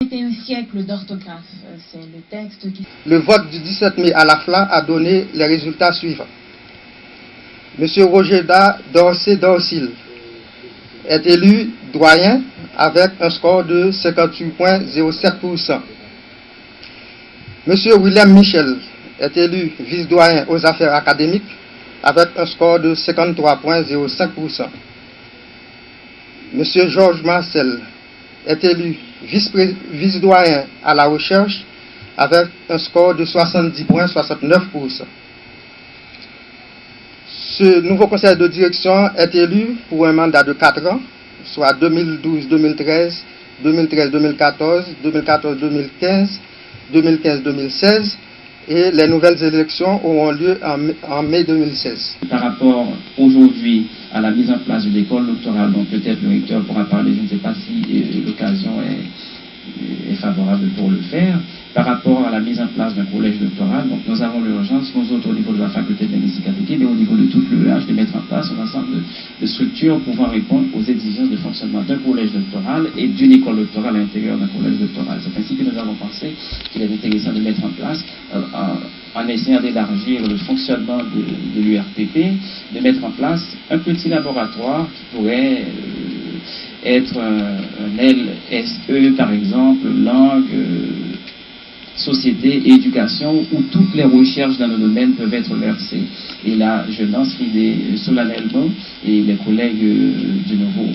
21 siècle d'orthographe, c'est le texte qui... Le vote du 17 mai à l'AFLA a donné les résultats suivants. Monsieur Roger Dorcil est élu doyen avec un score de 58,07%. Monsieur William Michel est élu vice-doyen aux affaires académiques avec un score de 53,05%. Monsieur Georges Marcel est élu vice-doyen à la recherche avec un score de 70,69%. Ce nouveau conseil de direction est élu pour un mandat de 4 ans, soit 2012-2013, 2013-2014, 2014-2015, 2015-2016, et les nouvelles élections auront lieu en mai 2016. Par rapport aujourd'hui à la mise en place de l'école doctorale, donc peut-être le recteur pourra parler, je ne sais pas si l'occasion est favorable pour le faire. Par rapport à la mise en place d'un collège doctoral, donc nous avons l'urgence, nous autres au niveau de la faculté de linguistique appliquée, mais au niveau de tout l'EH, de mettre en place un ensemble de structures pouvant répondre aux exigences de fonctionnement d'un collège doctoral et d'une école doctorale à l'intérieur d'un collège doctoral. C'est ainsi que nous avons pensé qu'il est intéressant de mettre en place, en essayant d'élargir le fonctionnement de l'URPP, de mettre en place un petit laboratoire qui pourrait être un LSE, par exemple, langue, société et éducation, où toutes les recherches dans le domaine peuvent être versées. Et là, je lance l'idée solennellement, et les collègues du nouveau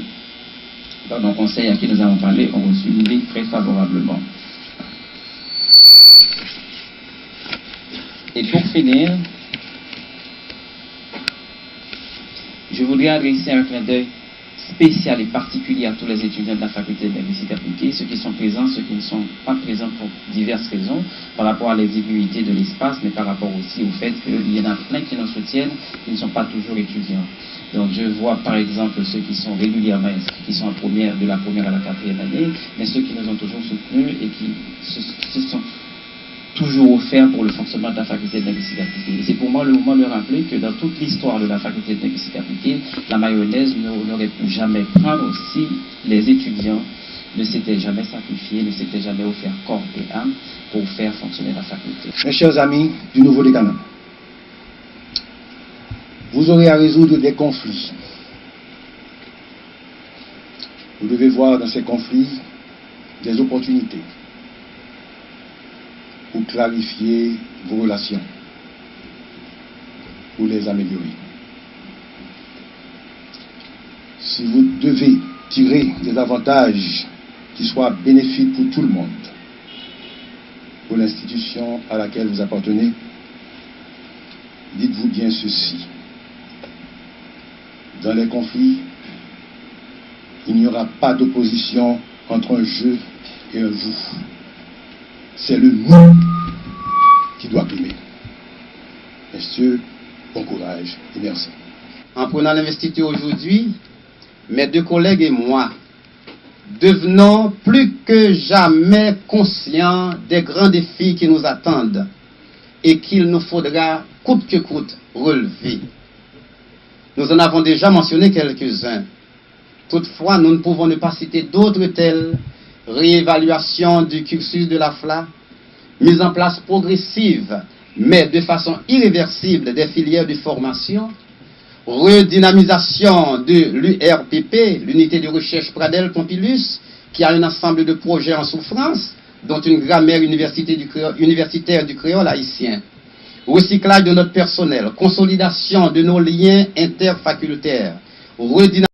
conseil à qui nous avons parlé ont reçu l'idée très favorablement. Et pour finir, je voudrais adresser un clin d'œil spécial et particulier à tous les étudiants de la faculté de linguistique appliquée, ceux qui sont présents, ceux qui ne sont pas présents pour diverses raisons, par rapport à l'exiguïté de l'espace, mais par rapport aussi au fait qu'il y en a plein qui nous soutiennent, qui ne sont pas toujours étudiants. Donc je vois par exemple ceux qui sont régulièrement inscrits, qui sont de la première à la 4e année, mais ceux qui nous ont toujours soutenus et qui se sont toujours offert pour le fonctionnement de la faculté de linguistique appliquée. Et c'est pour moi le moment de rappeler que dans toute l'histoire de la faculté de linguistique appliquée, la mayonnaise n'aurait pu jamais prendre si les étudiants ne s'étaient jamais sacrifiés, ne s'étaient jamais offert corps et âme pour faire fonctionner la faculté. Mes chers amis du Nouveau Décanat, vous aurez à résoudre des conflits. Vous devez voir dans ces conflits des opportunités pour clarifier vos relations, pour les améliorer. Si vous devez tirer des avantages qui soient bénéfiques pour tout le monde, pour l'institution à laquelle vous appartenez, dites-vous bien ceci. Dans les conflits, il n'y aura pas d'opposition entre un je et un vous. C'est le nous qui doit primer. Messieurs, bon courage et merci. En prenant l'investiture aujourd'hui, mes 2 collègues et moi devenons plus que jamais conscients des grands défis qui nous attendent et qu'il nous faudra coûte que coûte relever. Nous en avons déjà mentionné quelques-uns. Toutefois, nous ne pouvons ne pas citer d'autres tels: réévaluation du cursus de l'AFLA, mise en place progressive, mais de façon irréversible des filières de formation, redynamisation de l'URPP, l'unité de recherche Pradel-Pompilus, qui a un ensemble de projets en souffrance, dont une grammaire universitaire du créole haïtien, recyclage de notre personnel, consolidation de nos liens interfacultaires, redynamisation